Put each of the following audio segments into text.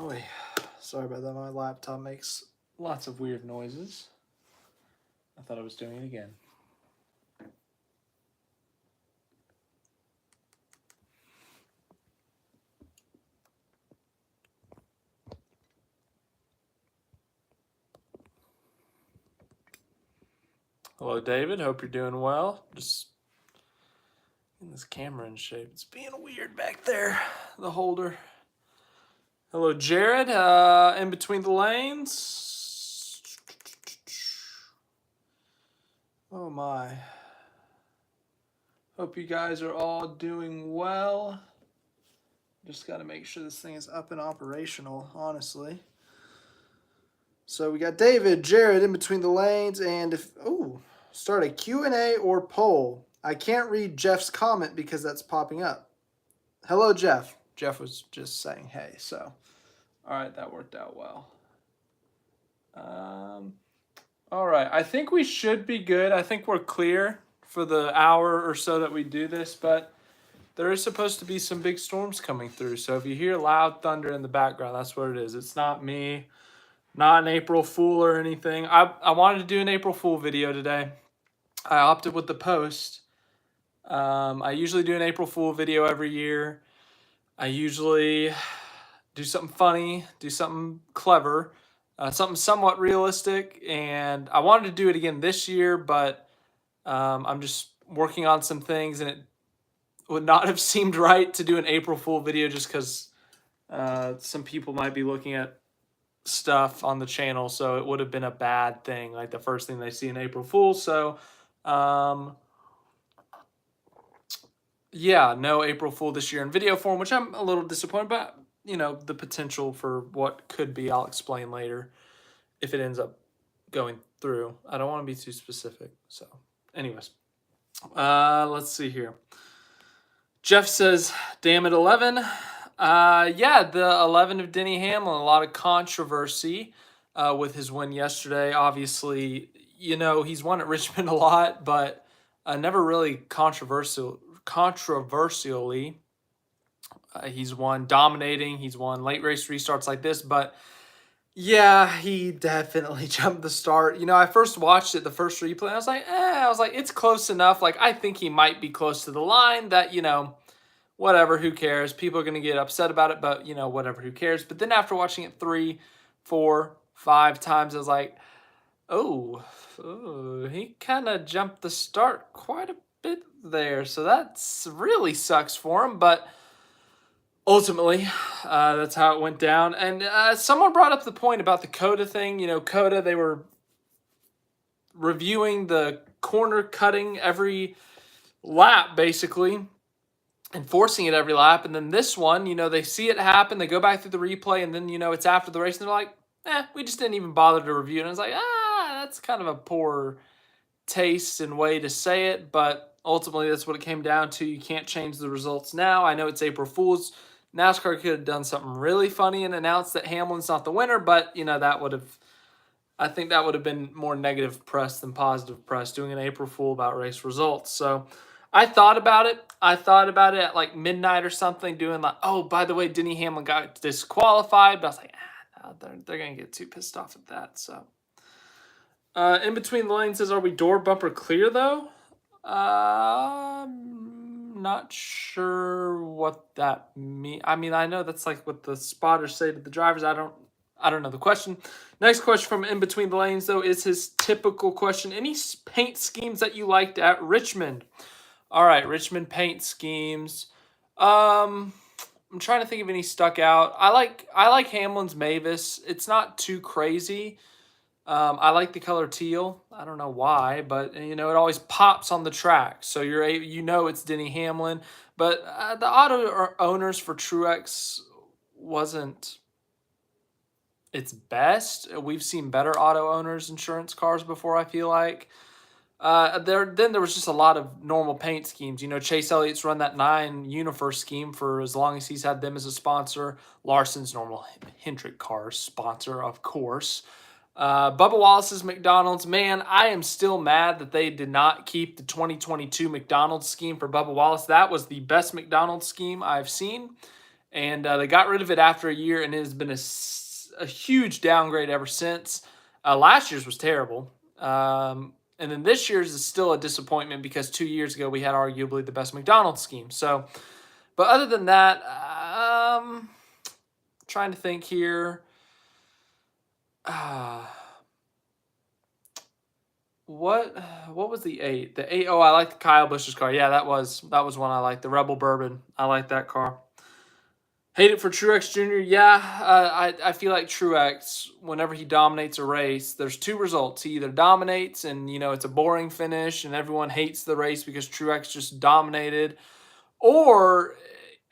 Oh, sorry about that. My laptop makes lots of weird noises. I thought I was doing it again. Hello, David. Hope you're doing well. Just getting this camera in shape. It's being weird back there, the holder. Hello, Jared. In between the lanes. Oh, my. Hope you guys are all doing well. Just got to make sure this thing is up and operational, honestly. So we got David, Jared in between the lanes, and start a Q&A or poll. I can't read Jeff's comment because that's popping up. Hello, Jeff. Jeff was just saying hey, so all right, that worked out well. All right, I think we should be good. I think we're clear for the hour or so that we do this, but there is supposed to be some big storms coming through. So if you hear loud thunder in the background, that's what it is. It's not me, not an April Fool or anything. I wanted to do an April Fool video today. I opted with the post. I usually do an April Fool video every year. I usually do something funny, do something clever, something somewhat realistic. And I wanted to do it again this year, but I'm just working on some things, and it would not have seemed right to do an April Fool video just because some people might be looking at stuff on the channel, so it would have been a bad thing, like the first thing they see in April Fool. So yeah, no April Fool this year in video form, which I'm a little disappointed, but you know, the potential for what could be, I'll explain later if it ends up going through. I don't want to be too specific. So anyways, let's see here. Jeff says, damn it, 11. Yeah, the 11 of Denny Hamlin, a lot of controversy with his win yesterday. Obviously, you know, he's won at Richmond a lot, but never really controversially. He's won dominating. He's won late race restarts like this, but yeah, he definitely jumped the start. You know, I first watched it, the first replay, and I was like, it's close enough. Like, I think he might be close to the line that, you know, whatever, who cares? People are going to get upset about it, but, you know, whatever, who cares? But then after watching it 3, 4, 5 times, I was like, oh, he kind of jumped the start quite a bit there. So that's really sucks for him, but ultimately, that's how it went down. And someone brought up the point about the COTA thing. You know, COTA, they were reviewing the corner cutting every lap, basically, and forcing it every lap. And then this one, you know, they see it happen, they go back through the replay, and then, you know, it's after the race, and they're like, we just didn't even bother to review it. And I was like, that's kind of a poor taste and way to say it, but ultimately that's what it came down to. You can't change the results now. I know it's April Fool's. NASCAR could have done something really funny and announced that Hamlin's not the winner, but, you know, I think that would have been more negative press than positive press, doing an April Fool about race results. So I thought about it. At like midnight or something, doing like, oh, by the way, Denny Hamlin got disqualified, but I was like, no, they're going to get too pissed off at that. So in between the lanes says, are we door bumper clear though? Not sure what that means. I mean, I know that's like what the spotters say to the drivers. I don't know the question. Next question from in between the lanes though is his typical question. Any paint schemes that you liked at Richmond? All right, Richmond paint schemes. I'm trying to think of any stuck out. I like Hamlin's Mavis. It's not too crazy. I like the color teal. I don't know why, but you know, it always pops on the track, so you know it's Denny Hamlin. But the auto owners for Truex wasn't its best. We've seen better auto owners insurance cars before, I feel like. Then there was just a lot of normal paint schemes. You know, Chase Elliott's run that 9 Universe scheme for as long as he's had them as a sponsor. Larson's normal Hendrick cars sponsor, of course. Bubba Wallace's McDonald's. Man, I am still mad that they did not keep the 2022 McDonald's scheme for Bubba Wallace. That was the best McDonald's scheme I've seen. And they got rid of it after a year, and it has been a huge downgrade ever since. Last year's was terrible. And then this year's is still a disappointment because 2 years ago we had arguably the best McDonald's scheme. So, but other than that, trying to think here. What was the 8? The 8, oh, I like Kyle Busch's car. Yeah, that was one I liked. The Rebel Bourbon. I like that car. Hate it for Truex Jr. Yeah, I feel like Truex, whenever he dominates a race, there's two results. He either dominates and, it's a boring finish and everyone hates the race because Truex just dominated, or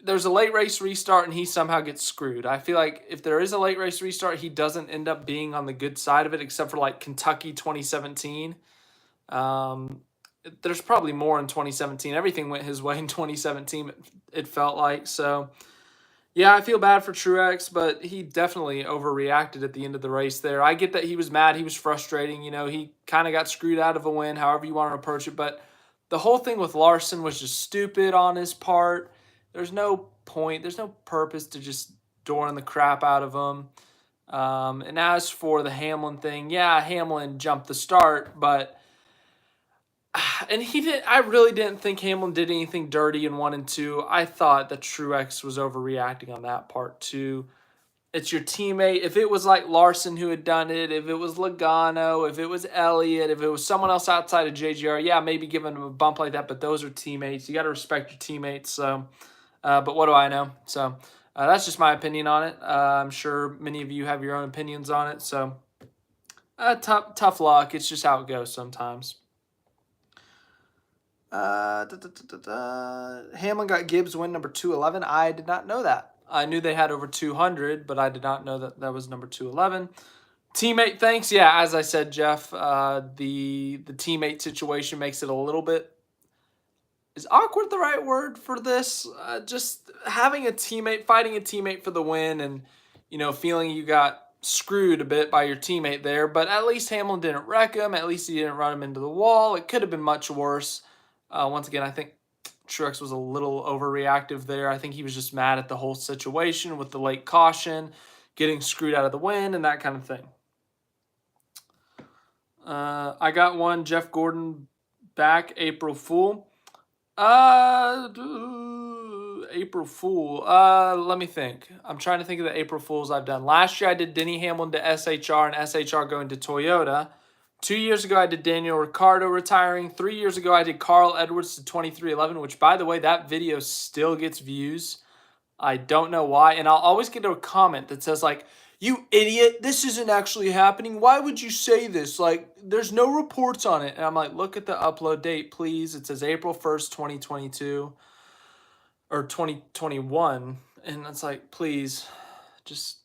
there's a late race restart and he somehow gets screwed. I feel like if there is a late race restart, he doesn't end up being on the good side of it, except for like Kentucky 2017. There's probably more in 2017. Everything went his way in 2017, it felt like. So, yeah, I feel bad for Truex, but he definitely overreacted at the end of the race there. I get that he was mad. He was frustrating. He kind of got screwed out of a win, however you want to approach it. But the whole thing with Larson was just stupid on his part. There's no point. There's no purpose to just dooring the crap out of him. And as for the Hamlin thing, yeah, Hamlin jumped the start, but and I really didn't think Hamlin did anything dirty in 1 and 2. I thought that Truex was overreacting on that part too. It's your teammate. If it was like Larson who had done it, if it was Logano, if it was Elliott, if it was someone else outside of JGR, yeah, maybe giving him a bump like that, but those are teammates. You got to respect your teammates. So, but what do I know? So that's just my opinion on it. I'm sure many of you have your own opinions on it. So tough luck. It's just how it goes sometimes. Hamlin got Gibbs win number 211. I did not know that. I knew they had over 200, but I did not know that that was number 211. Teammate thanks. Yeah, as I said, Jeff, the teammate situation makes it a little bit... Is awkward the right word for this? Just having a teammate, fighting a teammate for the win and, feeling you got screwed a bit by your teammate there. But at least Hamlin didn't wreck him. At least he didn't run him into the wall. It could have been much worse. Once again, I think Truex was a little overreactive there. I think he was just mad at the whole situation with the late caution, getting screwed out of the win, and that kind of thing. I got one. Jeff Gordon back. April Fool. April Fool. Let me think. I'm trying to think of the April Fools I've done. Last year I did Denny Hamlin to SHR and SHR going to Toyota. 2 years ago, I did Daniel Ricciardo retiring. 3 years ago, I did Carl Edwards to 2311, which, by the way, that video still gets views. I don't know why. And I'll always get a comment that says, like, you idiot, this isn't actually happening. Why would you say this? Like, there's no reports on it. And I'm like, look at the upload date, please. It says April 1st, 2022 or 2021. And it's like, please, just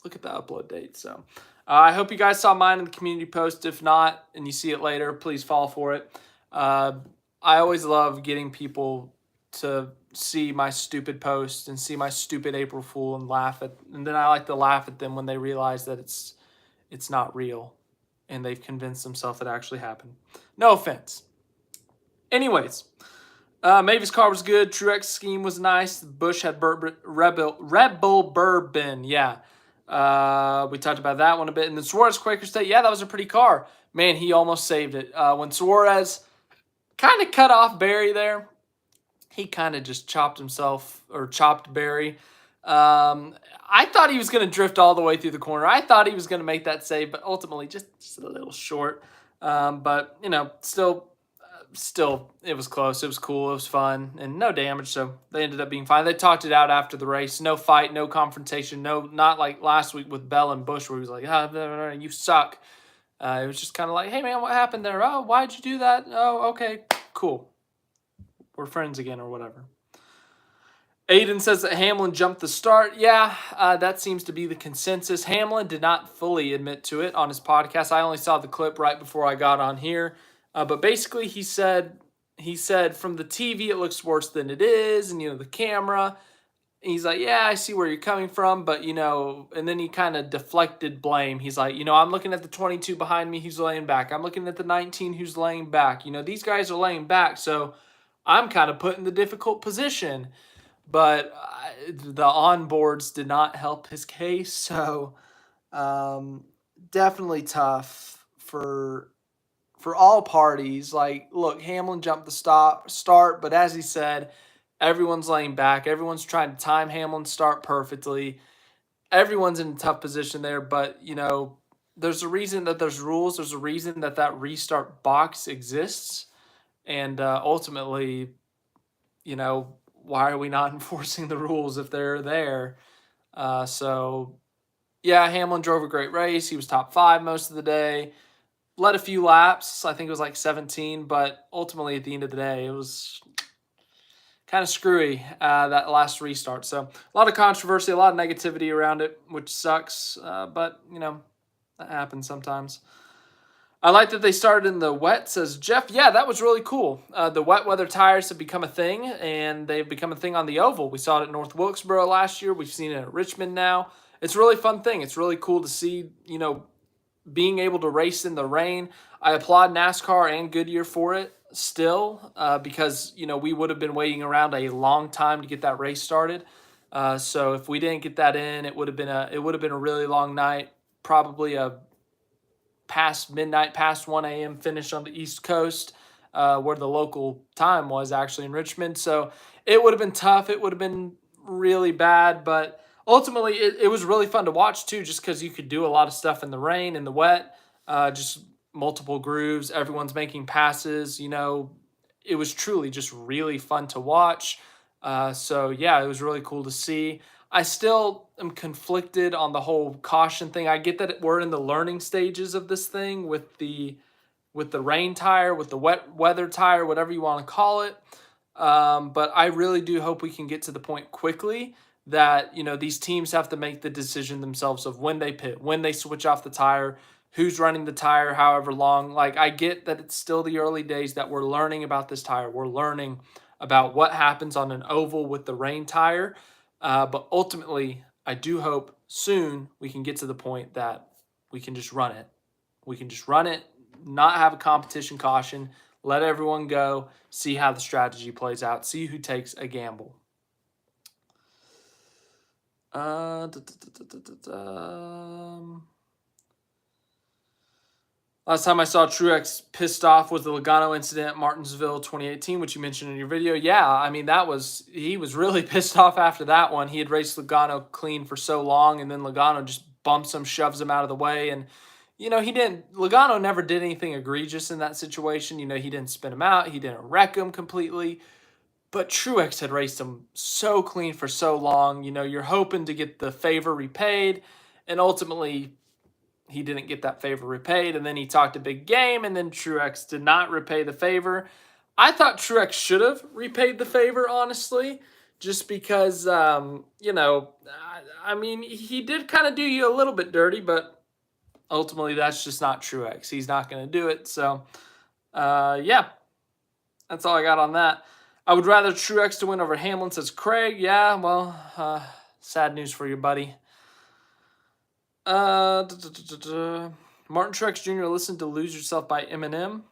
look at the upload date. So I hope you guys saw mine in the community post. If not, and you see it later, please fall for it. I always love getting people to see my stupid post and see my stupid April Fool and laugh at, and then I like to laugh at them when they realize that it's not real and they've convinced themselves it actually happened. No offense. Anyways, Mavis' car was good. Truex scheme was nice. Busch had Rebel Bourbon. Yeah. We talked about that one a bit. And then Suarez Quaker State, yeah, that was a pretty car. Man, he almost saved it. When Suarez kind of cut off Barry there, he kind of just chopped Barry. I thought he was going to drift all the way through the corner. I thought he was going to make that save, but ultimately just a little short. But, still, it was close. It was cool. It was fun and no damage. So they ended up being fine. They talked it out after the race. No fight, no confrontation. Not like last week with Bell and Busch where he was like, you suck. It was just kind of like, hey, man, what happened there? Oh, why'd you do that? Oh, okay, cool. We're friends again or whatever. Aiden says that Hamlin jumped the start. Yeah, that seems to be the consensus. Hamlin did not fully admit to it on his podcast. I only saw the clip right before I got on here. But basically he said from the TV it looks worse than it is, and the camera. And he's like, yeah, I see where you're coming from, but and then he kind of deflected blame. He's like, I'm looking at the 22 behind me who's laying back. I'm looking at the 19 who's laying back. These guys are laying back, so I'm kind of put in the difficult position. but the onboards did not help his case. So definitely tough for all parties. Like, look, Hamlin jumped the start, but as he said, everyone's laying back. Everyone's trying to time Hamlin's start perfectly. Everyone's in a tough position there, but there's a reason that there's rules. There's a reason that that restart box exists, and ultimately, why are we not enforcing the rules if they're there? So yeah, Hamlin drove a great race. He was top 5 most of the day. Led a few laps. I think it was like 17, but ultimately at the end of the day, it was kind of screwy, that last restart. So a lot of controversy, a lot of negativity around it, which sucks. But that happens sometimes. I like that they started in the wet, says Jeff. Yeah, that was really cool. The wet weather tires have become a thing, and they've become a thing on the oval. We saw it at North Wilkesboro last year. We've seen it at Richmond now. It's a really fun thing. It's really cool to see, being able to race in the rain. I applaud NASCAR and Goodyear for it still, because, we would have been waiting around a long time to get that race started. So if we didn't get that in, it would have been a really long night, probably a past midnight, past 1 a.m. finish on the East Coast, where the local time was actually in Richmond. So it would have been tough. It would have been really bad, but ultimately it was really fun to watch too, just because you could do a lot of stuff in the rain, in the wet, just multiple grooves. Everyone's making passes. It was truly just really fun to watch. So yeah, it was really cool to see. I still am conflicted on the whole caution thing. I get that we're in the learning stages of this thing with the rain tire, with the wet weather tire, whatever you want to call it. But I really do hope we can get to the point quickly that these teams have to make the decision themselves of when they pit, when they switch off the tire, who's running the tire, however long. Like, I get that it's still the early days, that we're learning about this tire. We're learning about what happens on an oval with the rain tire. But ultimately, I do hope soon we can get to the point that we can just run it. We can just run it, not have a competition caution, let everyone go, see how the strategy plays out, see who takes a gamble. Last time I saw Truex pissed off was the Logano incident at Martinsville 2018, which you mentioned in your video. Yeah, I mean, he was really pissed off after that one. He had raced Logano clean for so long, and then Logano just bumps him, shoves him out of the way. And, Logano never did anything egregious in that situation. He didn't spin him out. He didn't wreck him completely. But Truex had raced him so clean for so long. You're hoping to get the favor repaid, and ultimately he didn't get that favor repaid, and then he talked a big game, and then Truex did not repay the favor. I thought Truex should have repaid the favor, honestly, just because, I mean, he did kind of do you a little bit dirty, but ultimately that's just not Truex. He's not going to do it. So, yeah, that's all I got on that. I would rather Truex to win over Hamlin, says Craig. Yeah, well, sad news for you, buddy. Martin Truex Jr. listened to "Lose Yourself" by Eminem.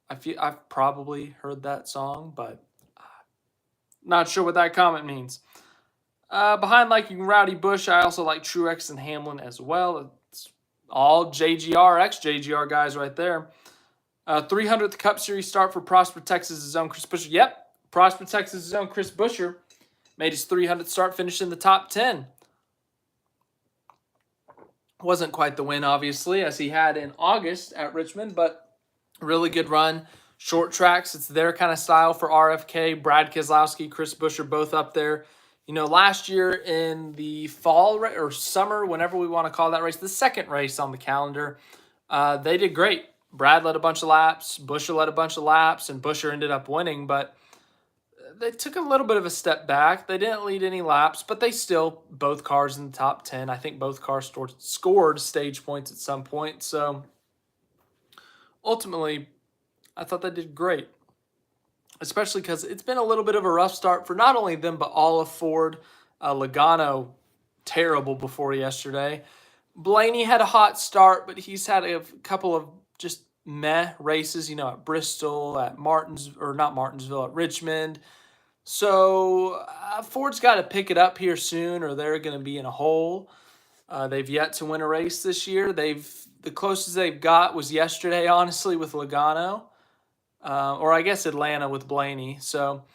I've probably heard that song, but not sure what that comment means. Behind liking Rowdy Busch, I also like Truex and Hamlin as well. It's all JGR, ex-JGR guys right there. 300th Cup Series start for Prosper, Texas' own Chris Buescher. Yep, Prosper, Texas' own Chris Buescher made his 300th start, finished in the top 10. Wasn't quite the win, obviously, as he had in August at Richmond, but really good run. Short tracks, it's their kind of style for RFK. Brad Keselowski, Chris Buescher, both up there. Last year in the fall or summer, whenever we want to call that race, the second race on the calendar, they did great. Brad led a bunch of laps, Buescher led a bunch of laps, and Buescher ended up winning, but they took a little bit of a step back. They didn't lead any laps, but they still, both cars in the top 10. I think both cars scored stage points at some point. So ultimately, I thought they did great, especially because it's been a little bit of a rough start for not only them, but all of Ford. Logano, terrible before yesterday. Blaney had a hot start, but he's had a couple of just meh races, at Bristol, at at Richmond. So Ford's got to pick it up here soon, or they're going to be in a hole. They've yet to win a race this year. The closest they've got was yesterday, honestly, with Logano, or I guess Atlanta with Blaney. So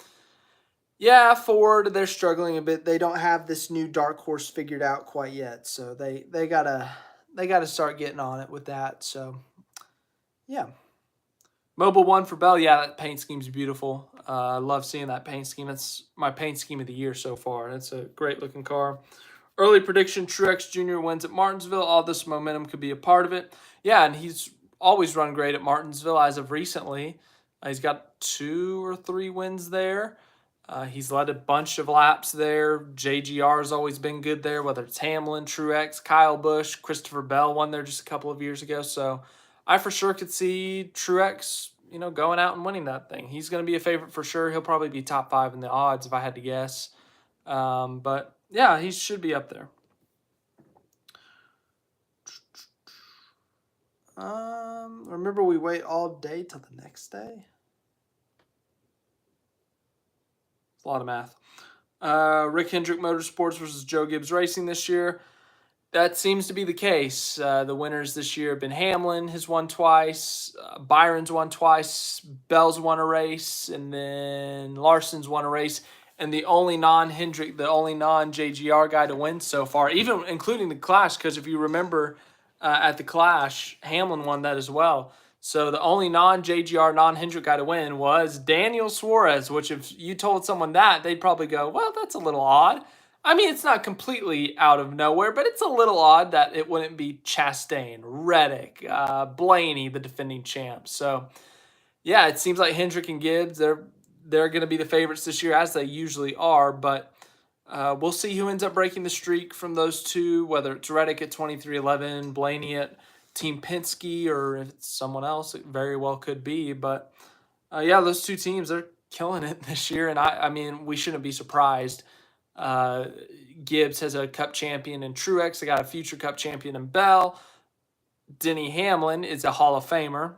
yeah, Ford, they're struggling a bit. They don't have this new dark horse figured out quite yet, so they gotta start getting on it with that. So yeah. Mobile One for Bell, yeah, that paint scheme's beautiful. I love seeing that paint scheme. It's my paint scheme of the year so far. It's a great looking car. Early prediction: Truex Jr. wins at Martinsville. All this momentum could be a part of it. Yeah, and he's always run great at Martinsville as of recently. He's got 2 or 3 wins there. He's led a bunch of laps there. JGR has always been good there, whether it's Hamlin, Truex, Kyle Busch, Christopher Bell won there just a couple of years ago. So I for sure could see Truex, going out and winning that thing. He's going to be a favorite for sure. He'll probably be top 5 in the odds if I had to guess. But yeah, he should be up there. Remember we wait all day till the next day? It's a lot of math. Rick Hendrick Motorsports versus Joe Gibbs Racing this year. That seems to be the case. The winners this year have been Hamlin has won twice, Byron's won twice, Bell's won a race, and then Larson's won a race. And the only non-Hendrick, the only non-JGR guy to win so far, even including the Clash, because if you remember at the Clash, Hamlin won that as well. So the only non-JGR, non-Hendrick guy to win was Daniel Suarez, which if you told someone that, they'd probably go, well, that's a little odd. I mean, it's not completely out of nowhere, but it's a little odd that it wouldn't be Chastain, Reddick, Blaney, the defending champs. So, yeah, it seems like Hendrick and Gibbs, they're going to be the favorites this year, as they usually are. But we'll see who ends up breaking the streak from those two, whether it's Reddick at 23-11, Blaney at Team Penske, or if it's someone else, it very well could be. But, yeah, those two teams, they're killing it this year. And, I mean, we shouldn't be surprised. Gibbs has a Cup champion in Truex. They got a future Cup champion in Bell. Denny Hamlin is a Hall of Famer.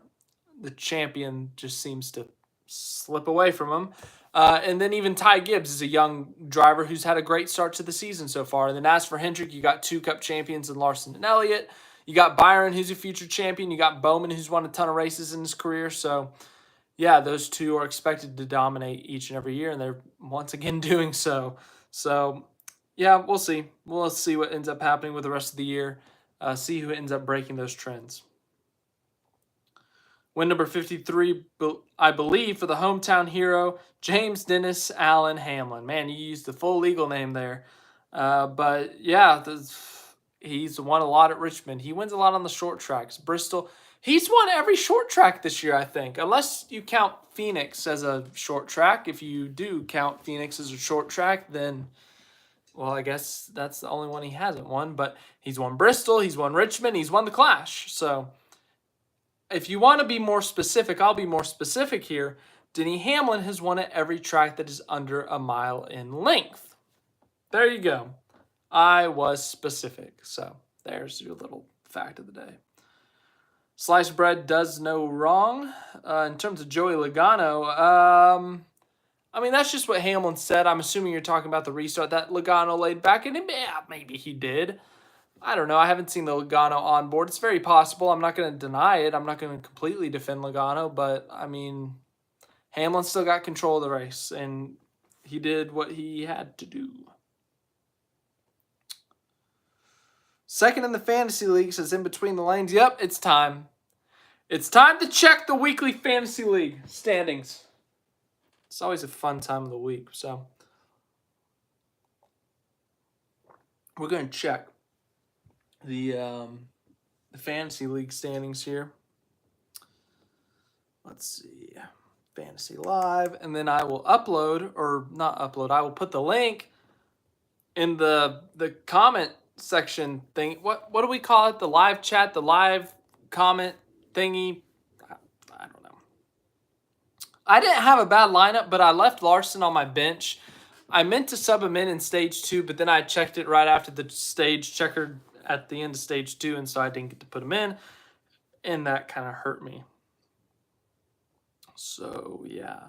The champion just seems to slip away from him. And then even Ty Gibbs is a young driver who's had a great start to the season so far. And then as for Hendrick, you got 2 Cup champions in Larson and Elliott. You got Byron, who's a future champion. You got Bowman, who's won a ton of races in his career. So, yeah, those two are expected to dominate each and every year, and they're once again doing so. So, yeah, we'll see. We'll see what ends up happening with the rest of the year. See who ends up breaking those trends. Win number 53, I believe, for the hometown hero, James Dennis Allen Hamlin. Man, you used the full legal name there. But, yeah, he's won a lot at Richmond. He wins a lot on the short tracks. Bristol, he's won every short track this year, I think, unless you count Phoenix as a short track. If you do count Phoenix as a short track, then, well, I guess that's the only one he hasn't won. But he's won Bristol, he's won Richmond, he's won the Clash. So if you want to be more specific, I'll be more specific here. Denny Hamlin has won at every track that is under a mile in length. There you go. I was specific. So there's your little fact of the day. Sliced bread does no wrong. In terms of Joey Logano, I mean, that's just what Hamlin said. I'm assuming you're talking about the restart that Logano laid back, and yeah, maybe he did. I don't know. I haven't seen the Logano on board. It's very possible. I'm not going to deny it. I'm not going to completely defend Logano, but, I mean, Hamlin still got control of the race, and he did what he had to do. Second in the Fantasy League says in between the lanes. Yep, it's time. It's time to check the weekly Fantasy League standings. It's always a fun time of the week, so we're going to check the Fantasy League standings here. Let's see. Fantasy Live, and then I will upload, or not upload, I will put the link in the comment section thing. What do we call it? The live chat, the live comment thingy. I don't know. I didn't have a bad lineup, but I left Larson on my bench. I meant to sub him in stage 2, but then I checked it right after the stage checker at the end of stage 2, and so I didn't get to put him in, and that kind of hurt me. So, yeah.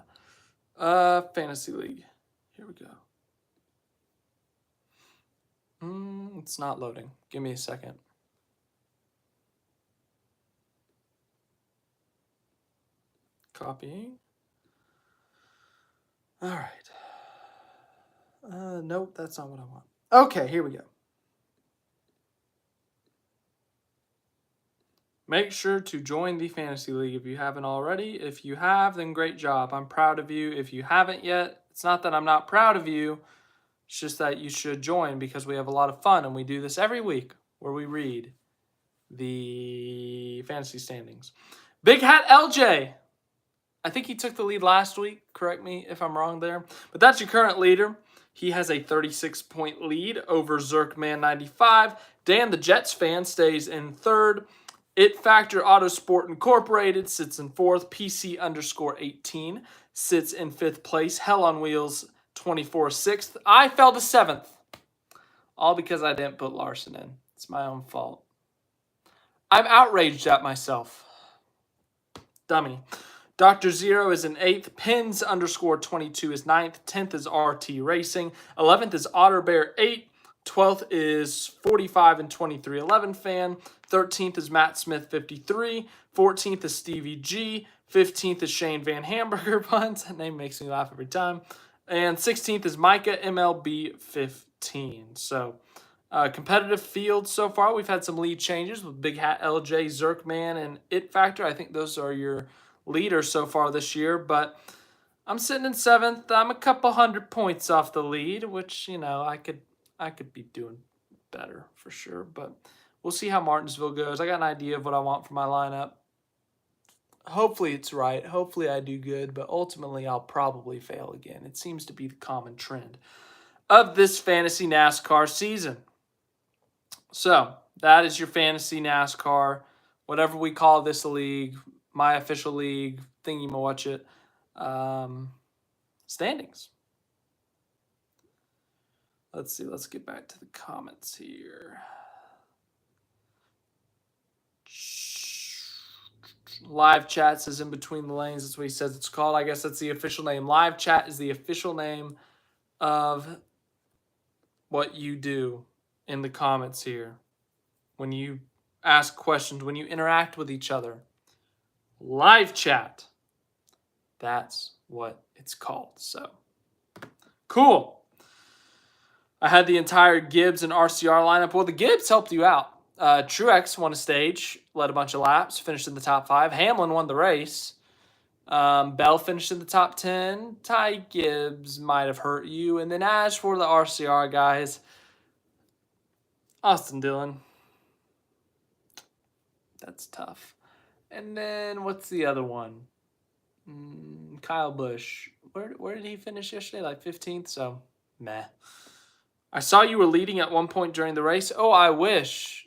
Fantasy League. Here we go. It's not loading. Give me a second. Copying. All right. Nope, that's not what I want. Okay, here we go. Make sure to join the Fantasy League if you haven't already. If you have, then great job. I'm proud of you. If you haven't yet, it's not that I'm not proud of you. It's just that you should join because we have a lot of fun and we do this every week where we read the fantasy standings. Big Hat LJ. I think he took the lead last week. Correct me if I'm wrong there. But that's your current leader. He has a 36-point lead over Zerkman 95. Dan, the Jets fan, stays in third. It Factor Autosport Incorporated sits in fourth. PC_18 sits in fifth place. Hell on Wheels 24 sixth. I fell to seventh. All because I didn't put Larson in. It's my own fault. I'm outraged at myself. Dummy. Dr. Zero is in 8th. Pins_22 is 9th. 10th is RT Racing. 11th is Otterbear 8. 12th is 45 and 2311 fan. 13th is Matt Smith 53. 14th is Stevie G. 15th is Shane Van Hamburger Buns. That name makes me laugh every time. And 16th is Micah MLB 15. So competitive field so far. We've had some lead changes with Big Hat LJ, Zerkman, and It Factor. I think those are your leaders so far this year, but I'm sitting in 7th. I'm a couple hundred points off the lead, which, you know, I could be doing better for sure, but we'll see how Martinsville goes. I got an idea of what I want for my lineup. Hopefully it's right. Hopefully I do good, but ultimately I'll probably fail again. It seems to be the common trend of this fantasy NASCAR season. So that is your fantasy NASCAR, whatever we call this league, my official league, thingy-ma-watch-it, standings. Let's see. Let's get back to the comments here. Live chat says in between the lanes. That's what he says it's called. I guess that's the official name. Live chat is the official name of what you do in the comments here. When you ask questions, when you interact with each other. Live chat. That's what it's called. So, cool. I had the entire Gibbs and RCR lineup. Well, the Gibbs helped you out. Truex won a stage, led a bunch of laps, finished in the top 5. Hamlin won the race. Bell finished in the top 10. Ty Gibbs might have hurt you. And then as for the RCR guys, Austin Dillon. That's tough. And then what's the other one? Kyle Busch. Where did he finish yesterday? Like 15th, so meh. I saw you were leading at one point during the race. Oh, I wish.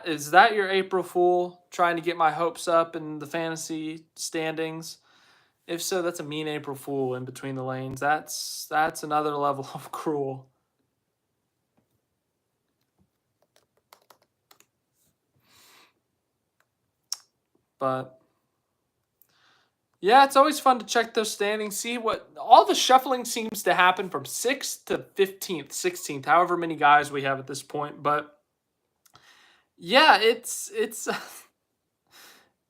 Is that your April Fool trying to get my hopes up in the fantasy standings? If so, that's a mean April Fool in between the lanes. That's another level of cruel. But yeah, it's always fun to check those standings, see what all the shuffling seems to happen from 6th to 15th, 16th, however many guys we have at this point. But yeah, it's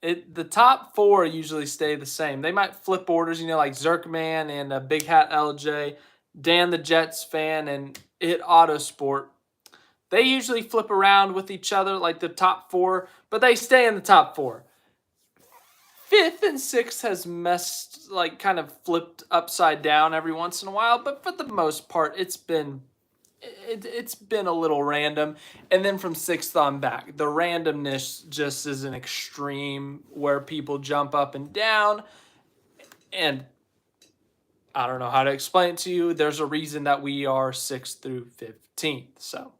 the top 4 usually stay the same. They might flip orders, you know, like Zerkman and Big Hat LJ, Dan the Jets fan, and It Autosport. They usually flip around with each other, like the top 4, but they stay in the top 4. 5th and 6th has kind of flipped upside down every once in a while, but for the most part, it's been a little random. And then from 6th on back, the randomness just is an extreme where people jump up and down. And I don't know how to explain it to you. There's a reason that we are 6th through 15th. So,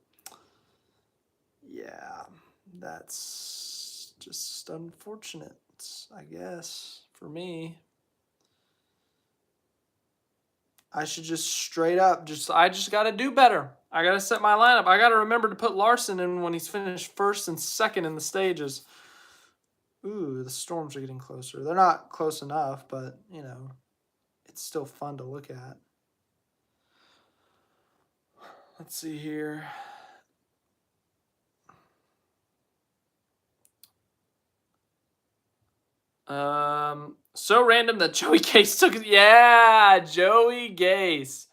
yeah, that's just unfortunate, I guess, for me. I should just straight up, I just got to do better. I got to set my lineup. I got to remember to put Larson in when he's finished 1st and 2nd in the stages. Ooh, the storms are getting closer. They're not close enough, but, you know, it's still fun to look at. Let's see here. So random that Joey Gase took it. Yeah, Joey Gase.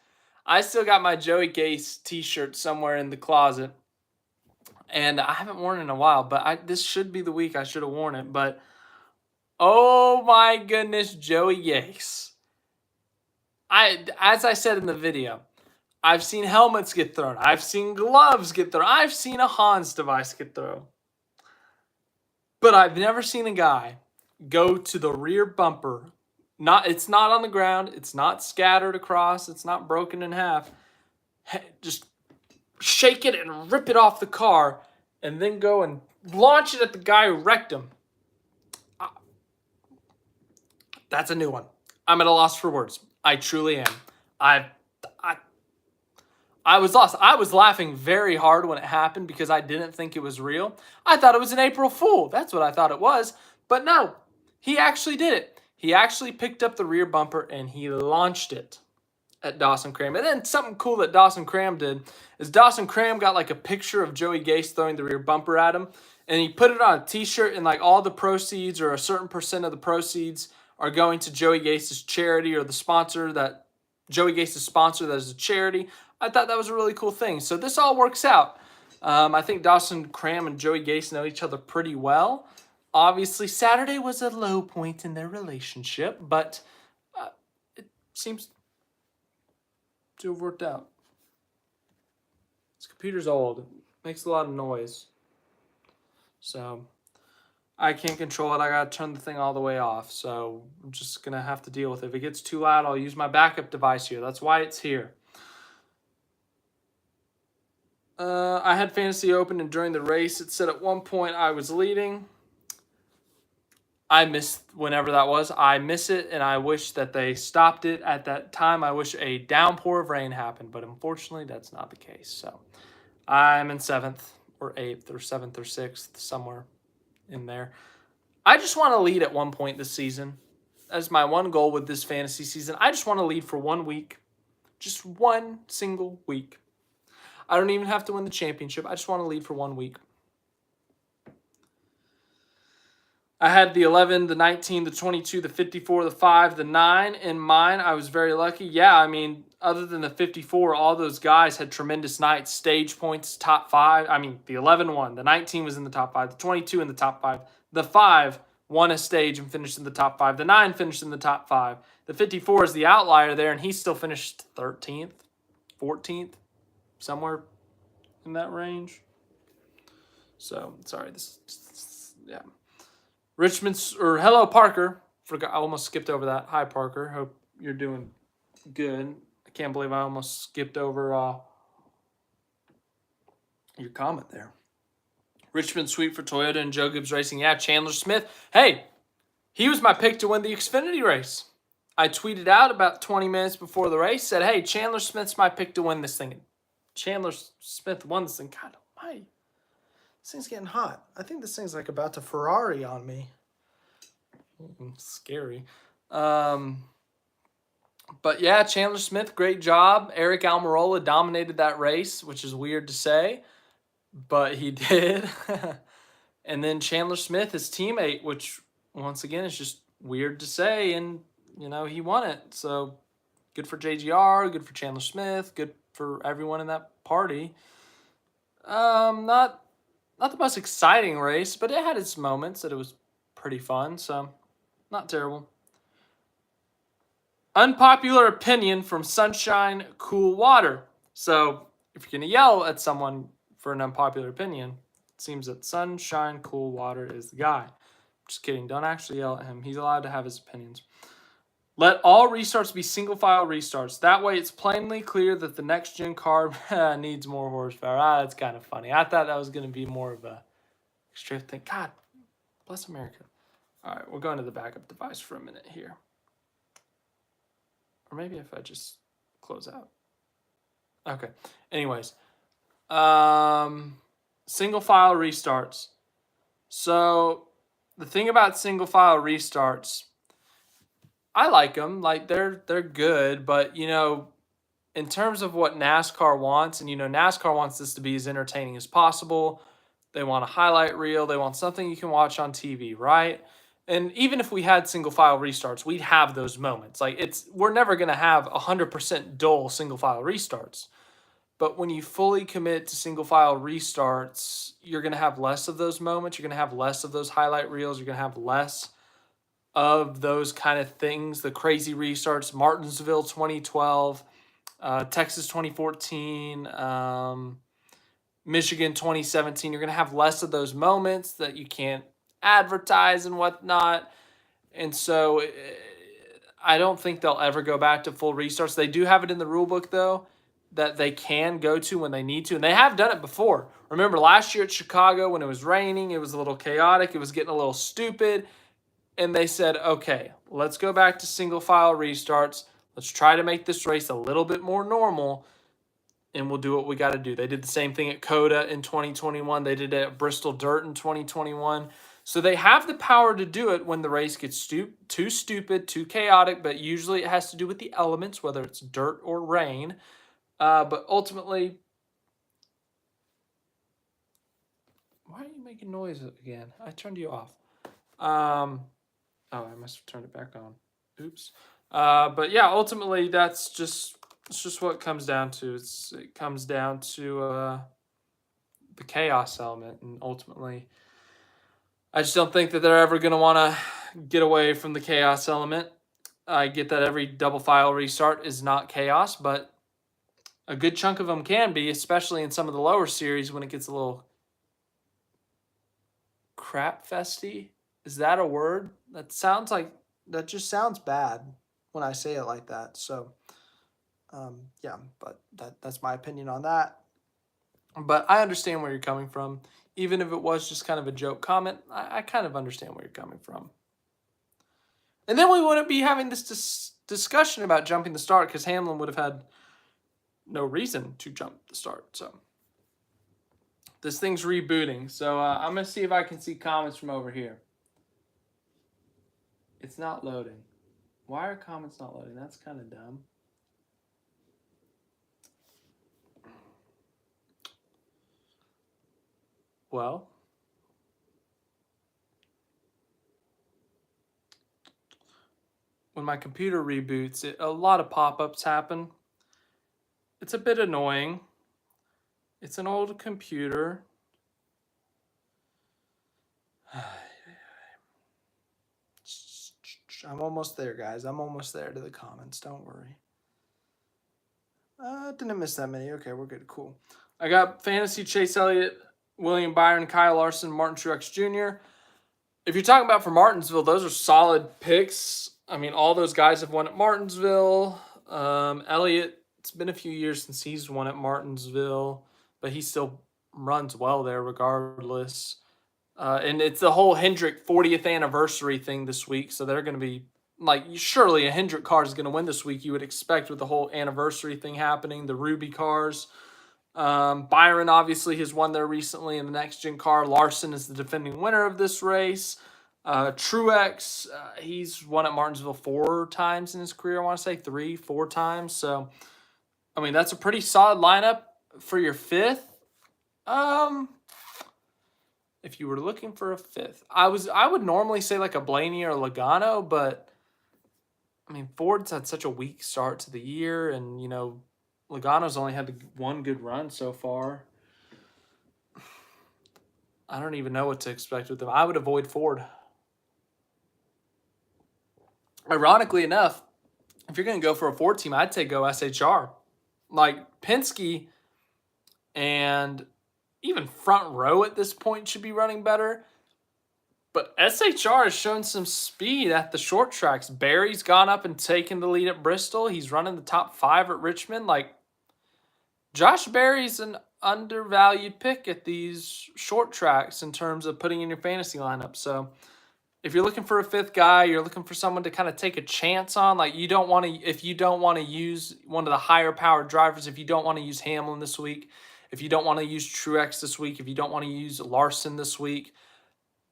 I still got my Joey Gase t-shirt somewhere in the closet. And I haven't worn it in a while, but this should be the week I should have worn it. But, oh my goodness, Joey Gase. As I said in the video, I've seen helmets get thrown. I've seen gloves get thrown. I've seen a Hans device get thrown. But I've never seen a guy go to the rear bumper. It's not on the ground. It's not scattered across. It's not broken in half. Just shake it and rip it off the car and then go and launch it at the guy who wrecked him. That's a new one. I'm at a loss for words. I truly am. I was lost. I was laughing very hard when it happened because I didn't think it was real. I thought it was an April Fool. That's what I thought it was. But no, he actually did it. He actually picked up the rear bumper and he launched it at Dawson Cram. And then something cool that Dawson Cram did is Dawson Cram got like a picture of Joey Gase throwing the rear bumper at him. And he put it on a t-shirt and like all the proceeds or a certain percent of the proceeds are going to Joey Gase's charity or the sponsor that Joey Gase's sponsor that is a charity. I thought that was a really cool thing. So this all works out. I think Dawson Cram and Joey Gase know each other pretty well. Obviously, Saturday was a low point in their relationship, but it seems to have worked out. This computer's old. It makes a lot of noise. So I can't control it. I got to turn the thing all the way off. So I'm just going to have to deal with it. If it gets too loud, I'll use my backup device here. That's why it's here. I had Fantasy Open, and during the race, it said at one point I was leading. I missed whenever that was. I miss it, and I wish that they stopped it at that time. I wish a downpour of rain happened, but unfortunately, that's not the case. So I'm in 7th or 8th or 7th or 6th, somewhere in there. I just want to lead at one point this season. That's my one goal with this fantasy season. I just want to lead for 1 week. Just one single week. I don't even have to win the championship. I just want to lead for 1 week. I had the 11, the 19, the 22, the 54, the 5, the 9 in mine. I was very lucky. Yeah, I mean, other than the 54, all those guys had tremendous nights. Stage points, top 5. I mean, the 11 won. The 19 was in the top 5. The 22 in the top 5. The 5 won a stage and finished in the top 5. The 9 finished in the top 5. The 54 is the outlier there, and he still finished 13th, 14th, somewhere in that range. So, sorry, yeah. Richmond, or hello, Parker. I almost skipped over that. Hi, Parker. Hope you're doing good. I can't believe I almost skipped over your comment there. Richmond sweep for Toyota and Joe Gibbs Racing. Yeah, Chandler Smith. Hey, he was my pick to win the Xfinity race. I tweeted out about 20 minutes before the race, said, hey, Chandler Smith's my pick to win this thing. Chandler Smith won this thing. God almighty. This thing's getting hot. I think this thing's like about to Ferrari on me. Scary. But yeah, Chandler Smith, great job. Eric Almirola dominated that race, which is weird to say, but he did. And then Chandler Smith, his teammate, which once again is just weird to say, and you know, he won it. So good for JGR, good for Chandler Smith, good for everyone in that party. Not the most exciting race, but it had its moments that it was pretty fun, so not terrible. Unpopular opinion from Sunshine Cool Water. So if you're going to yell at someone for an unpopular opinion, it seems that Sunshine Cool Water is the guy. Just kidding. Don't actually yell at him. He's allowed to have his opinions. Let all restarts be single-file restarts. That way it's plainly clear that the next-gen car needs more horsepower. That's kind of funny. I thought that was going to be more of a extra thing. God, bless America. All right, we're going to the backup device for a minute here. Or maybe if I just close out. Okay. Anyways. Single-file restarts. So the thing about single file restarts, I like them. Like they're good, but in terms of what NASCAR wants, and NASCAR wants this to be as entertaining as possible. They want a highlight reel. They want something you can watch on TV, right? And even if we had single file restarts, we'd have those moments. Like we're never gonna have 100% dull single file restarts. But when you fully commit to single file restarts, you're gonna have less of those moments. You're gonna have less of those highlight reels. You're gonna have less of those kind of things, the crazy restarts, Martinsville 2012, Texas 2014, Michigan 2017. You're going to have less of those moments that you can't advertise and whatnot. And so I don't think they'll ever go back to full restarts. They do have it in the rule book, though, that they can go to when they need to. And they have done it before. Remember last year at Chicago when it was raining, it was a little chaotic. It was getting a little stupid. And they said, okay, let's go back to single file restarts. Let's try to make this race a little bit more normal, and we'll do what we got to do. They did the same thing at COTA in 2021. They did it at Bristol Dirt in 2021. So they have the power to do it when the race gets too stupid, too chaotic, but usually it has to do with the elements, whether it's dirt or rain. But ultimately, why are you making noise again? I turned you off. Oh, I must have turned it back on. Oops. But yeah, ultimately, it's just what it comes down to. It comes down to the chaos element, and ultimately, I just don't think that they're ever going to want to get away from the chaos element. I get that every double file restart is not chaos, but a good chunk of them can be, especially in some of the lower series when it gets a little crap festy. Is that a word? That just sounds bad when I say it like that. So, yeah, but that's my opinion on that. But I understand where you're coming from. Even if it was just kind of a joke comment, I kind of understand where you're coming from. And then we wouldn't be having this discussion about jumping the start because Hamlin would have had no reason to jump the start. So this thing's rebooting. So I'm going to see if I can see comments from over here. It's not loading. Why are comments not loading? That's kind of dumb. Well, when my computer reboots, a lot of pop-ups happen. It's a bit annoying. It's an old computer. I'm almost there, guys. I'm almost there to the comments. Don't worry. Didn't miss that many. Okay, we're good. Cool. I got Fantasy Chase Elliott, William Byron, Kyle Larson, Martin Truex Jr. If you're talking about for Martinsville, those are solid picks. I mean, all those guys have won at Martinsville. Elliott, it's been a few years since he's won at Martinsville, but he still runs well there regardless. And it's the whole Hendrick 40th anniversary thing this week, so they're going to be surely a Hendrick car is going to win this week. You would expect with the whole anniversary thing happening, the Ruby cars. Byron obviously has won there recently in the next gen car. Larson is the defending winner of this race. Truex, he's won at Martinsville 4 times in his career. I want to say 4 times. So, I mean, that's a pretty solid lineup for your 5th. If you were looking for a 5th, I would normally say like a Blaney or Logano, but I mean, Ford's had such a weak start to the year, and Logano's only had one good run so far. I don't even know what to expect with them. I would avoid Ford. Ironically enough, if you're going to go for a Ford team, I'd say go SHR. Like Penske and even Front Row at this point should be running better. But SHR has shown some speed at the short tracks. Barry's gone up and taken the lead at Bristol. He's running the top 5 at Richmond. Like, Josh Berry's an undervalued pick at these short tracks in terms of putting in your fantasy lineup. So if you're looking for a 5th guy, you're looking for someone to kind of take a chance on. Like, if you don't want to use one of the higher powered drivers, if you don't want to use Hamlin this week, if you don't want to use Truex this week, if you don't want to use Larson this week,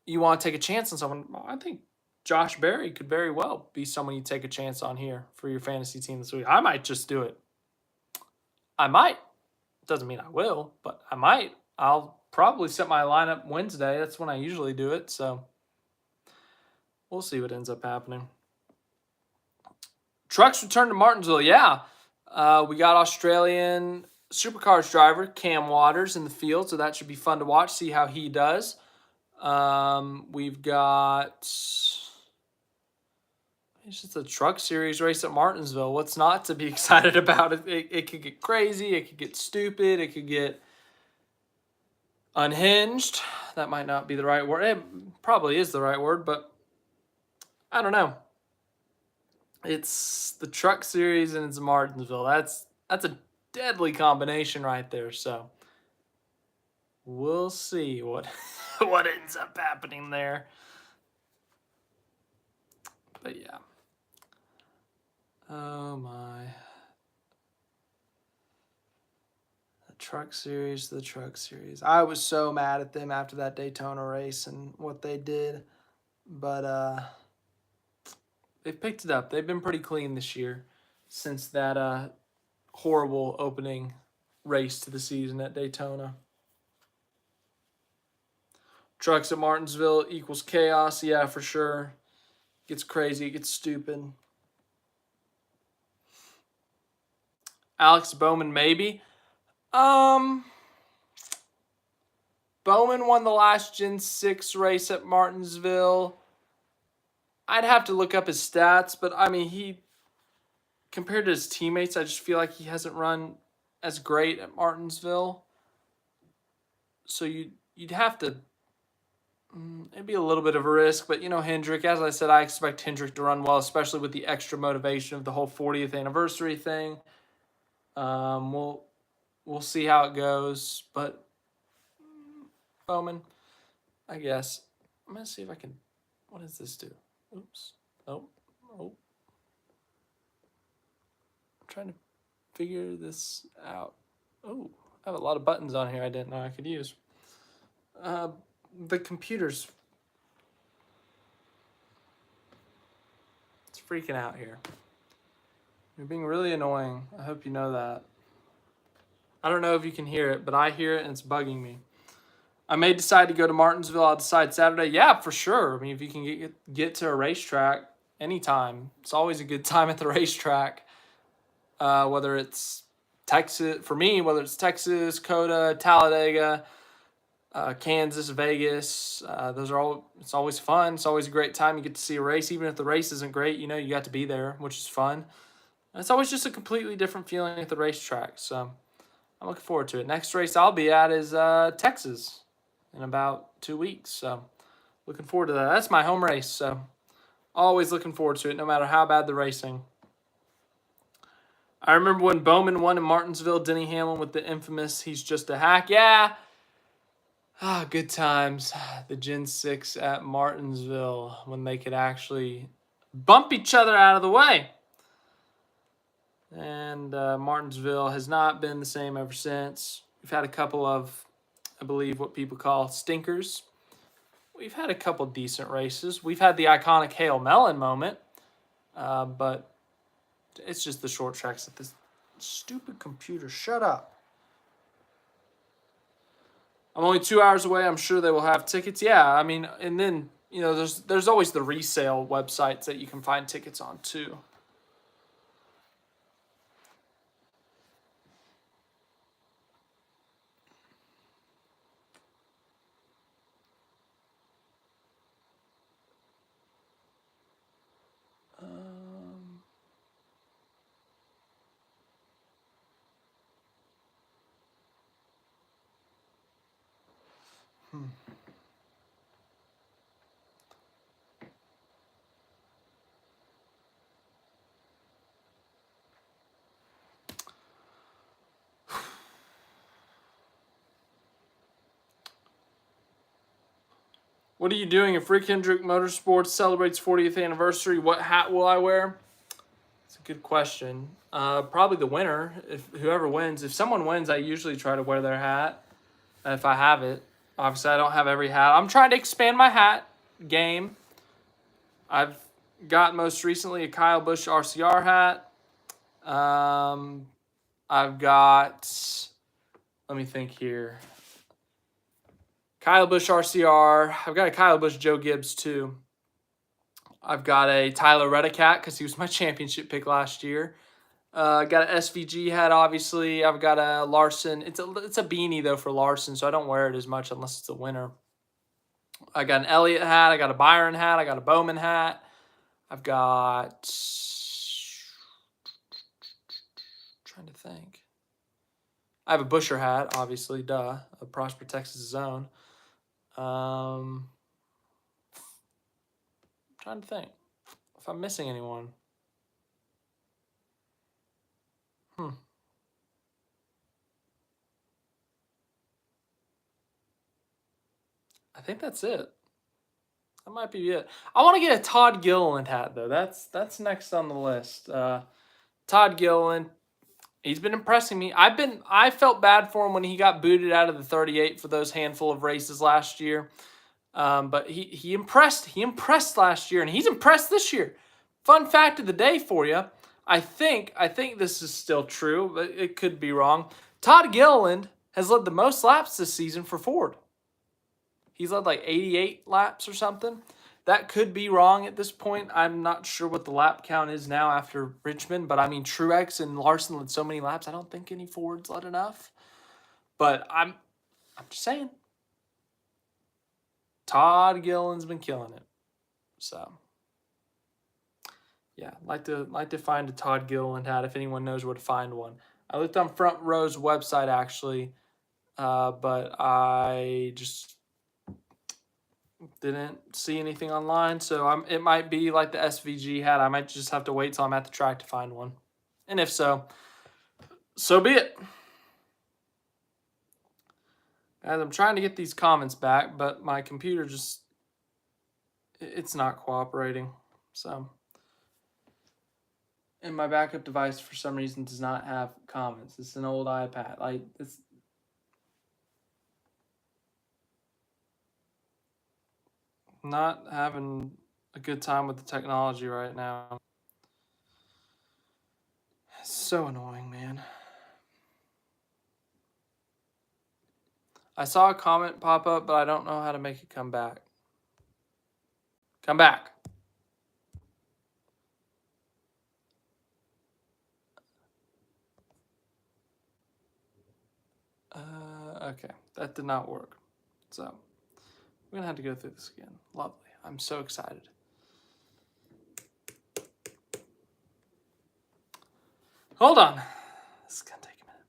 you want to take a chance on someone, well, I think Josh Berry could very well be someone you take a chance on here for your fantasy team this week. I might just do it. I might. Doesn't mean I will, but I might. I'll probably set my lineup Wednesday. That's when I usually do it. So we'll see what ends up happening. Trucks return to Martinsville. Yeah. We got Australian Supercars driver Cam Waters in the field, so that should be fun to watch, see how he does. We've got, it's just a truck series race at Martinsville. What's not to be excited about? It could get crazy. It could get stupid. It could get unhinged. That might not be the right word. It probably is the right word, but I don't know. It's the truck series and it's Martinsville. That's a deadly combination right there. So we'll see what what ends up happening there. But yeah. Oh my. The truck series. I was so mad at them after that Daytona race and what they did. But they've picked it up. They've been pretty clean this year since that horrible opening race to the season at Daytona. Trucks at Martinsville equals chaos. Yeah, for sure. It gets crazy. It gets stupid. Alex Bowman, maybe. Bowman won the last Gen 6 race at Martinsville. I'd have to look up his stats, but I mean, he, compared to his teammates, I just feel like he hasn't run as great at Martinsville. So you'd have to, it'd be a little bit of a risk, but Hendrick, as I said, I expect Hendrick to run well, especially with the extra motivation of the whole 40th anniversary thing. We'll see how it goes, but Bowman, I guess. I'm going to see if I can, what does this do? Oops. Oh. I'm trying to figure this out. Oh, I have a lot of buttons on here I didn't know I could use. The computer's, it's freaking out here. You're being really annoying. I hope you know that. I don't know if you can hear it, but I hear it and it's bugging me. I may decide to go to Martinsville. I'll decide Saturday. Yeah, for sure. I mean, if you can get to a racetrack anytime, it's always a good time at the racetrack. Whether it's Texas, for me, whether it's Texas, Coda, Talladega, Kansas, Vegas, those are all, it's always fun. It's always a great time. You get to see a race, even if the race isn't great, you got to be there, which is fun. And it's always just a completely different feeling at the racetrack. So I'm looking forward to it. Next race I'll be at is Texas in about 2 weeks. So looking forward to that. That's my home race. So always looking forward to it, no matter how bad the racing. I remember when Bowman won in Martinsville, Denny Hamlin with the infamous, he's just a hack. Yeah. Good times. The Gen 6 at Martinsville when they could actually bump each other out of the way. And Martinsville has not been the same ever since. We've had a couple of, I believe, what people call stinkers. We've had a couple decent races. We've had the iconic Hail Melon moment, but it's just the short tracks that this stupid computer. Shut up. I'm only 2 hours away. I'm sure they will have tickets. Yeah, I mean, and then, there's always the resale websites that you can find tickets on too. What are you doing if Rick Hendrick Motorsports celebrates 40th anniversary? What hat will I wear? It's a good question. Probably the winner. If whoever wins, if someone wins, I usually try to wear their hat if I have it. Obviously, I don't have every hat. I'm trying to expand my hat game. I've got most recently a Kyle Busch RCR hat. I've got, let me think here. Kyle Busch RCR. I've got a Kyle Busch Joe Gibbs too. I've got a Tyler Reddick hat because he was my championship pick last year. Got an SVG hat, obviously. I've got a Larson. It's a beanie, though, for Larson, so I don't wear it as much unless it's a winter. I got an Elliott hat. I got a Byron hat. I got a Bowman hat. I've got... trying to think. I have a Busher hat, obviously, duh. A Prosper, Texas Zone. Trying to think if I'm missing anyone. I think that's it. That might be it. I want to get a Todd Gilliland hat, though. That's next on the list. Todd Gilliland, he's been impressing me. I felt bad for him when he got booted out of the 38 for those handful of races last year. But he impressed. He impressed last year, and he's impressed this year. Fun fact of the day for you. I think this is still true, but it could be wrong. Todd Gilliland has led the most laps this season for Ford. He's led like 88 laps or something. That could be wrong at this point. I'm not sure what the lap count is now after Richmond, but I mean, Truex and Larson led so many laps. I don't think any Fords led enough. But I'm just saying. Todd Gilliland's been killing it. So, yeah, like to find a Todd Gilliland hat if anyone knows where to find one. I looked on Front Row's website actually, but I just didn't see anything online. So it might be like the SVG hat. I might just have to wait till I'm at the track to find one. And if so, so be it. As I'm trying to get these comments back, but my computer just, it's not cooperating. So, and my backup device for some reason does not have comments. It's an old iPad. Like, it's not having a good time with the technology right now. It's so annoying, man. I saw a comment pop up, but I don't know how to make it come back. Come back. Okay, that did not work. So, we're going to have to go through this again. Lovely. I'm so excited. Hold on. This is going to take a minute.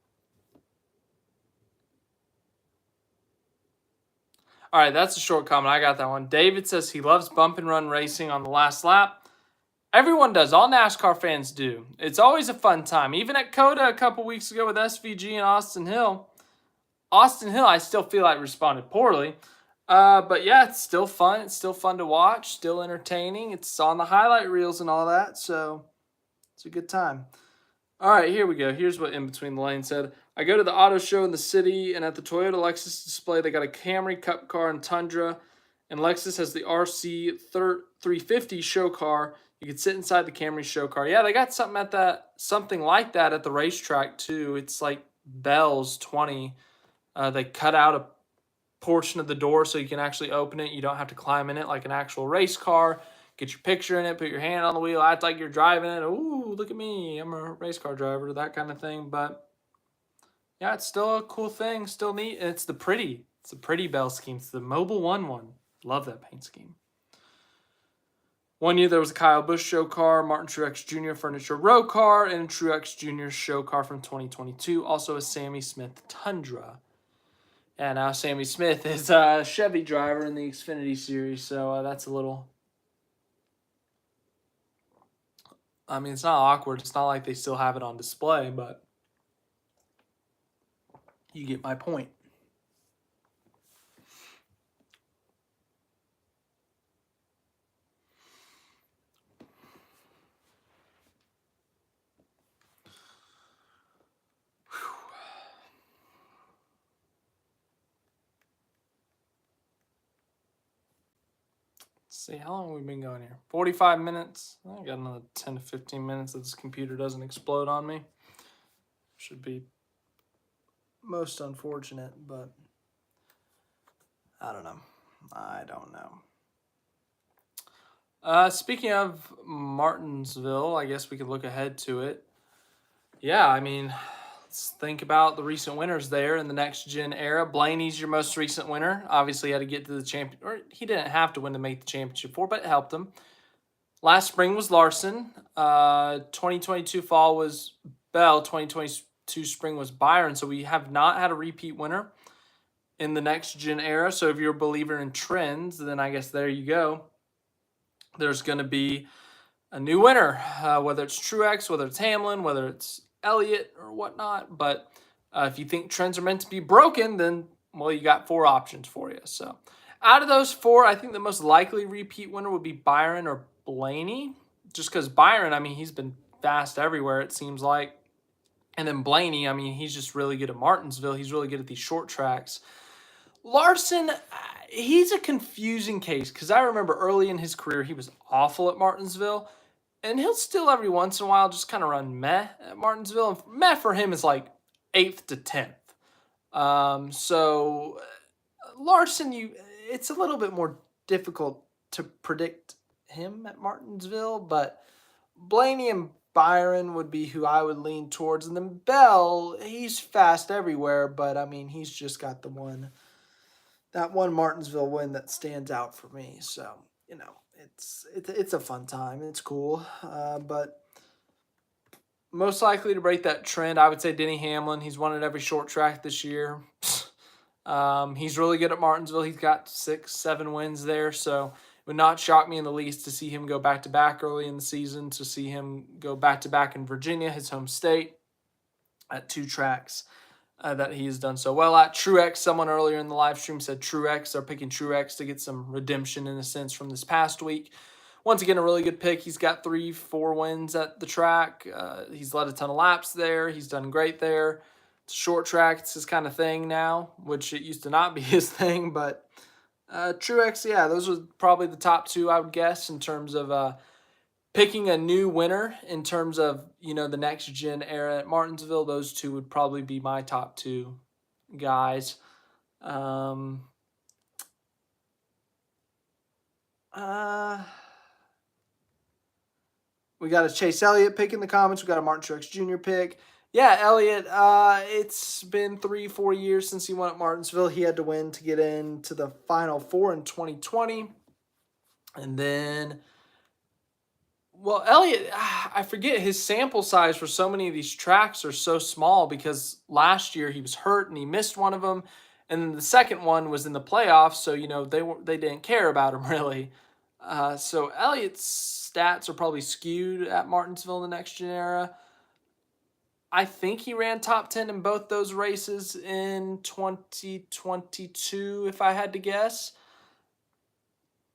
All right, that's a short comment. I got that one. David says he loves bump and run racing on the last lap. Everyone does. All NASCAR fans do. It's always a fun time. Even at COTA a couple weeks ago with SVG and Austin Hill. Austin Hill, I still feel like responded poorly. But yeah, it's still fun. It's still fun to watch. Still entertaining. It's on the highlight reels and all that. So it's a good time. All right, here we go. Here's what In Between the Lanes said. I go to the auto show in the city, and at the Toyota Lexus display, they got a Camry, Cup car, and Tundra. And Lexus has the RC 350 show car. You could sit inside the Camry show car. Yeah, they got something like that at the racetrack too. It's like Bell's 20. They cut out a portion of the door so you can actually open it. You don't have to climb in it like an actual race car. Get your picture in it, put your hand on the wheel, act like you're driving it. Ooh, look at me. I'm a race car driver, that kind of thing. But yeah, it's still a cool thing, still neat. And it's the pretty Bell scheme. It's the Mobile 1-1. Love that paint scheme. One year there was a Kyle Busch show car, Martin Truex Jr. Furniture Row car, and a Truex Jr. show car from 2022. Also a Sammy Smith Tundra. And now Sammy Smith is a Chevy driver in the Xfinity Series, so that's a little... I mean, it's not awkward. It's not like they still have it on display, but you get my point. Let's see, how long have we been going here? 45 minutes. I got another 10 to 15 minutes if this computer doesn't explode on me. Should be most unfortunate, but I don't know. Speaking of Martinsville, I guess we could look ahead to it. Yeah, I mean, let's think about the recent winners there in the next gen era. Blaney's your most recent winner. Obviously, had to get to the champion, or he didn't have to win to make the championship four, but it helped him. Last spring was Larson. 2022 fall was Bell. 2022 spring was Byron. So we have not had a repeat winner in the next gen era. So if you're a believer in trends, then I guess there you go. There's going to be a new winner, whether it's Truex, whether it's Hamlin, whether it's Elliott or whatnot. But if you think trends are meant to be broken, then, well, you got 4 options for you. So out of those 4, I think the most likely repeat winner would be Byron or Blaney. Just because Byron, I mean, he's been fast everywhere, it seems like. And then Blaney, I mean, he's just really good at Martinsville. He's really good at these short tracks. Larson, he's a confusing case because I remember early in his career, he was awful at Martinsville. And he'll still every once in a while just kind of run meh at Martinsville. And meh for him is like 8th to 10th. So Larson, it's a little bit more difficult to predict him at Martinsville, but Blaney and Byron would be who I would lean towards. And then Bell, he's fast everywhere, but I mean, he's just got that one Martinsville win that stands out for me. So, you know, it's a fun time. It's cool. But most likely to break that trend, I would say Denny Hamlin. He's won at every short track this year. He's really good at Martinsville. He's got 6, 7 wins there. So it would not shock me in the least to see him go back-to-back early in the season, to see him go back-to-back in Virginia, his home state, at 2 tracks that he has done so well at. Truex, someone earlier in the live stream said Truex. They're picking Truex to get some redemption in a sense from this past week. Once again, a really good pick. He's got 3, 4 wins at the track. He's led a ton of laps there. He's done great there. It's a short track. It's his kind of thing now, which it used to not be his thing. But Truex, yeah, those are probably the top 2, I would guess, in terms of picking a new winner in terms of, you know, the next gen era at Martinsville. Those 2 would probably be my top 2 guys. We got a Chase Elliott pick in the comments. We got a Martin Truex Jr. pick. Yeah, Elliott, it's been 3, 4 years since he won at Martinsville. He had to win to get into the Final Four in 2020. And then, well, Elliott, I forget, his sample size for so many of these tracks are so small because last year he was hurt and he missed one of them. And then the second one was in the playoffs, so, you know, they didn't care about him really. So Elliott's stats are probably skewed at Martinsville in the next gen era. I think he ran top 10 in both those races in 2022, if I had to guess.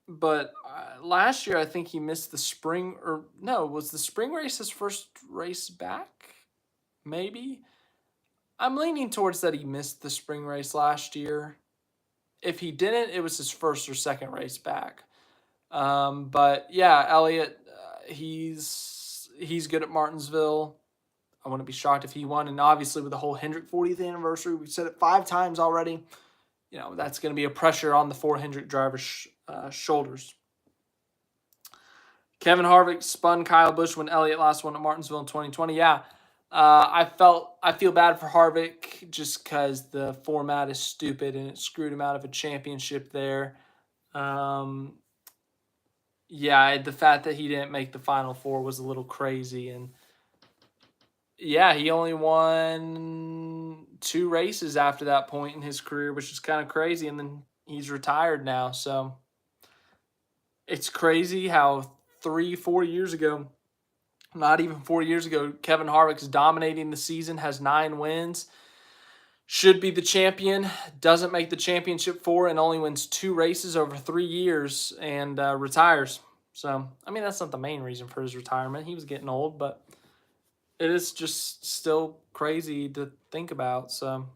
But last year, I think he missed the spring, or no, was the spring race his first race back? Maybe. I'm leaning towards that he missed the spring race last year. If he didn't, it was his first or second race back. But yeah, Elliott, he's good at Martinsville. I wouldn't be shocked if he won. And obviously with the whole Hendrick 40th anniversary, we've said it 5 times already. You know, that's going to be a pressure on the 4 Hendrick drivers' shoulders. Kevin Harvick spun Kyle Busch when Elliott last won at Martinsville in 2020. Yeah, I feel bad for Harvick just because the format is stupid and it screwed him out of a championship there. Yeah, the fact that he didn't make the Final Four was a little crazy. And yeah, he only won 2 races after that point in his career, which is kind of crazy. And then he's retired now. So it's crazy how 3, 4 years ago, not even 4 years ago, Kevin Harvick's dominating the season, has 9 wins, should be the champion, doesn't make the championship 4, and only wins 2 races over 3 years and retires. So, I mean, that's not the main reason for his retirement. He was getting old, but it is just still crazy to think about. So,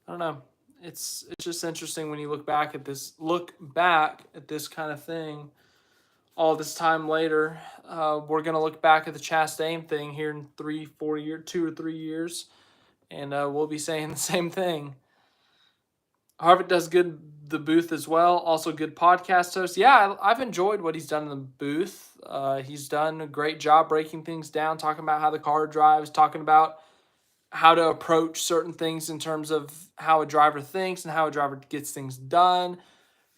I don't know. it's just interesting when you look back at this kind of thing all this time later. We're gonna look back at the Chastain thing here in 3-4 years, 2 or 3 years, and we'll be saying the same thing. Harvick does good in the booth as well. Also good podcast host. Yeah, I've enjoyed what he's done in the booth. He's done a great job breaking things down, talking about how the car drives, talking about how to approach certain things in terms of how a driver thinks and how a driver gets things done.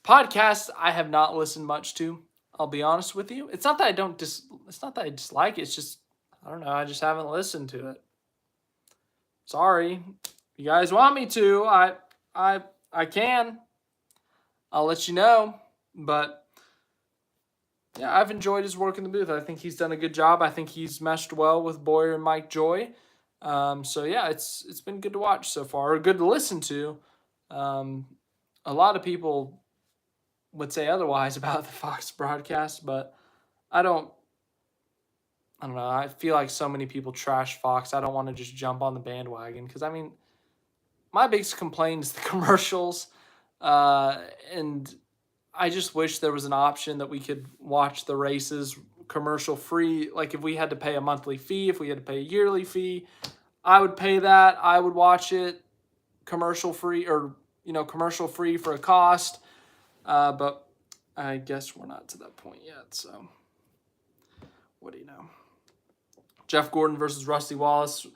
Podcasts I have not listened much to. I'll be honest with you. It's not that I don't it's not that I dislike it. It's just I don't know. I just haven't listened to it. Sorry. If you guys want me to, I can. I'll let you know. But yeah, I've enjoyed his work in the booth. I think he's done a good job. I think he's meshed well with Boyer and Mike Joy. So yeah, it's been good to watch so far, or good to listen to. A lot of people would say otherwise about the Fox broadcast, but I don't know. I feel like so many people trash Fox. I don't want to just jump on the bandwagon because, I mean, my biggest complaint is the commercials. And I just wish there was an option that we could watch the races commercial free. Like if we had to pay a monthly fee, if we had to pay a yearly fee, I would pay that. I would watch it commercial free, or, commercial free for a cost. But I guess we're not to that point yet. So what do you know? Jeff Gordon versus Rusty Wallace,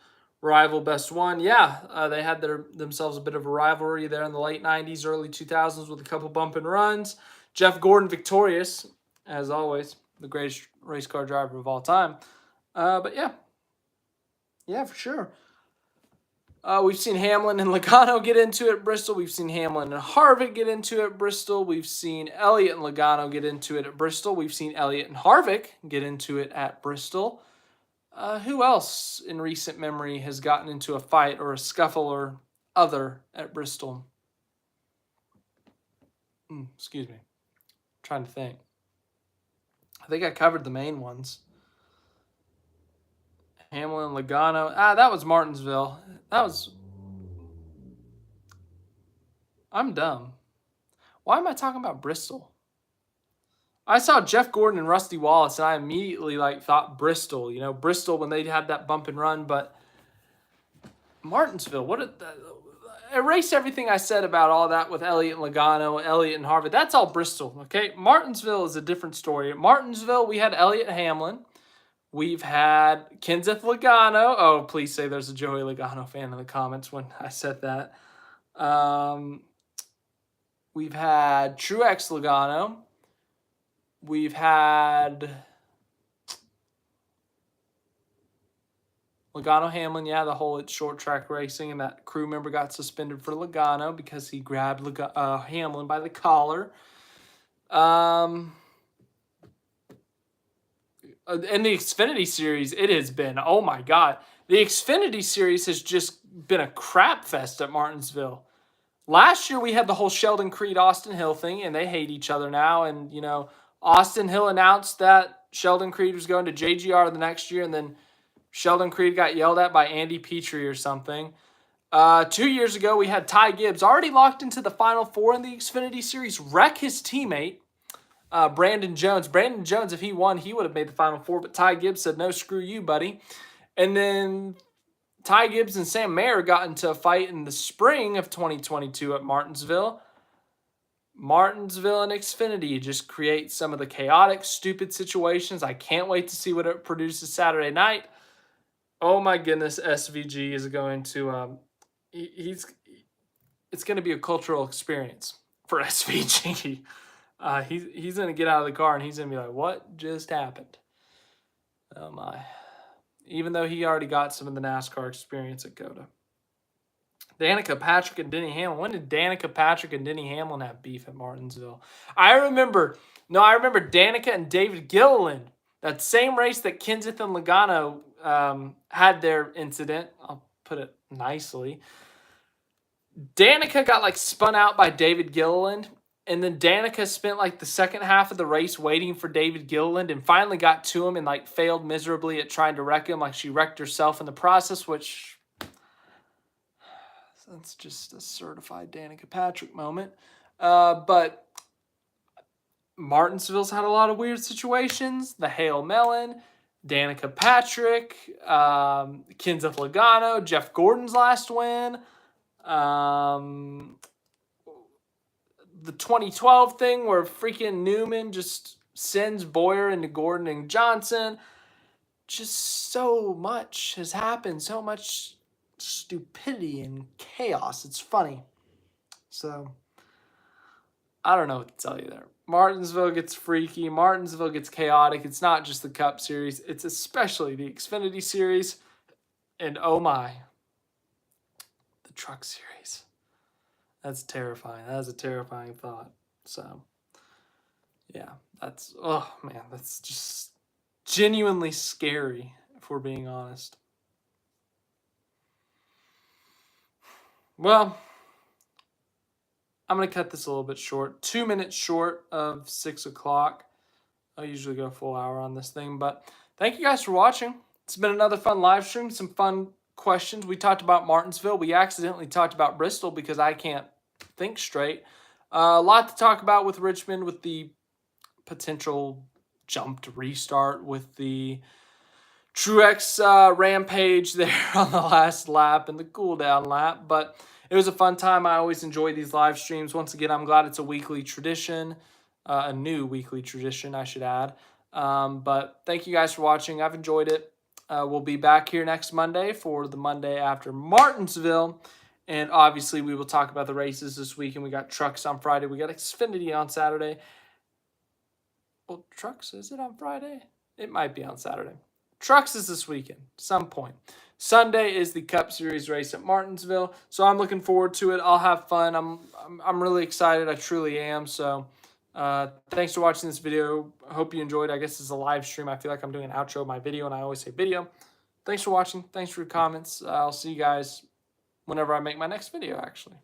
rival best one. Yeah, they had themselves a bit of a rivalry there in the late 90s, early 2000s with a couple bump and runs. Jeff Gordon victorious, as always, the greatest race car driver of all time. But yeah, for sure. We've seen Hamlin and Logano get into it at Bristol. We've seen Hamlin and Harvick get into it at Bristol. We've seen Elliott and Logano get into it at Bristol. We've seen Elliott and Harvick get into it at Bristol. Who else in recent memory has gotten into a fight or a scuffle or other at Bristol? Excuse me. I'm trying to think. I think I covered the main ones. Hamlin, Logano. That was Martinsville. I'm dumb. Why am I talking about Bristol? I saw Jeff Gordon and Rusty Wallace, and I immediately thought Bristol. Bristol when they had that bump and run, but Martinsville. Erase everything I said about all that with Elliott and Logano, Elliott and Harvick. That's all Bristol. Okay, Martinsville is a different story. At Martinsville, we had Elliott Hamlin. We've had Kenseth Logano. Oh, please say there's a Joey Logano fan in the comments when I said that. We've had Truex Logano. We've had Logano Hamlin, the whole short track racing, and that crew member got suspended for Logano because he grabbed Hamlin by the collar. In the Xfinity Series, it has been, oh my God. The Xfinity Series has just been a crap fest at Martinsville. Last year, we had the whole Sheldon Creed, Austin Hill thing, and they hate each other now. And, Austin Hill announced that Sheldon Creed was going to JGR the next year, and then Sheldon Creed got yelled at by Andy Petrie or something. 2 years ago, we had Ty Gibbs, already locked into the Final Four in the Xfinity Series, wreck his teammate, Brandon Jones. Brandon Jones, if he won, he would have made the Final Four, but Ty Gibbs said, no, screw you, buddy. And then Ty Gibbs and Sam Mayer got into a fight in the spring of 2022 at Martinsville. Martinsville and Xfinity just create some of the chaotic, stupid situations. I can't wait to see what it produces Saturday night. Oh my goodness, SVG is going to it's going to be a cultural experience for SVG. He's going to get out of the car and he's going to be like, what just happened? Oh my. Even though he already got some of the NASCAR experience at COTA. Danica Patrick and Denny Hamlin. When did Danica Patrick and Denny Hamlin have beef at Martinsville? I remember Danica and David Gilliland. That same race that Kenseth and Logano had their incident. I'll put it nicely. Danica got spun out by David Gilliland. And then Danica spent the second half of the race waiting for David Gilliland and finally got to him and failed miserably at trying to wreck him. She wrecked herself in the process, which That's just a certified Danica Patrick moment. But Martinsville's had a lot of weird situations. The Hail Melon, Danica Patrick, Kenseth Logano, Jeff Gordon's last win. The 2012 thing where freaking Newman just sends Boyer into Gordon and Johnson. Just so much has happened. So much stupidity and chaos. It's funny. So, I don't know what to tell you there. Martinsville gets freaky. Martinsville gets chaotic. It's not just the Cup Series. It's especially the Xfinity Series. And oh my, the Truck Series. That's terrifying. That is a terrifying thought. So, yeah, that's, oh man, that's just genuinely scary, if we're being honest. Well, I'm going to cut this a little bit short. 2 minutes short of 6 o'clock. I usually go a full hour on this thing, but thank you guys for watching. It's been another fun live stream, some fun questions. We talked about Martinsville. We accidentally talked about Bristol because I can't think straight. A lot to talk about with Richmond, with the potential jump to restart, with the Truex rampage there on the last lap and the cool down lap. But it was a fun time. I always enjoy these live streams. Once again, I'm glad it's a weekly tradition, a new weekly tradition, I should add. But thank you guys for watching. I've enjoyed it. We'll be back here next Monday for the Monday after Martinsville. And obviously, we will talk about the races this week. And we got trucks on Friday. We got Xfinity on Saturday. Well, trucks, is it on Friday? It might be on Saturday. Trucks is this weekend, some point. Sunday is the Cup Series race at Martinsville. So I'm looking forward to it. I'll have fun. I'm really excited. I truly am. So thanks for watching this video. I hope you enjoyed. I guess it's a live stream. I feel like I'm doing an outro of my video, and I always say video. Thanks for watching. Thanks for your comments. I'll see you guys whenever I make my next video, actually.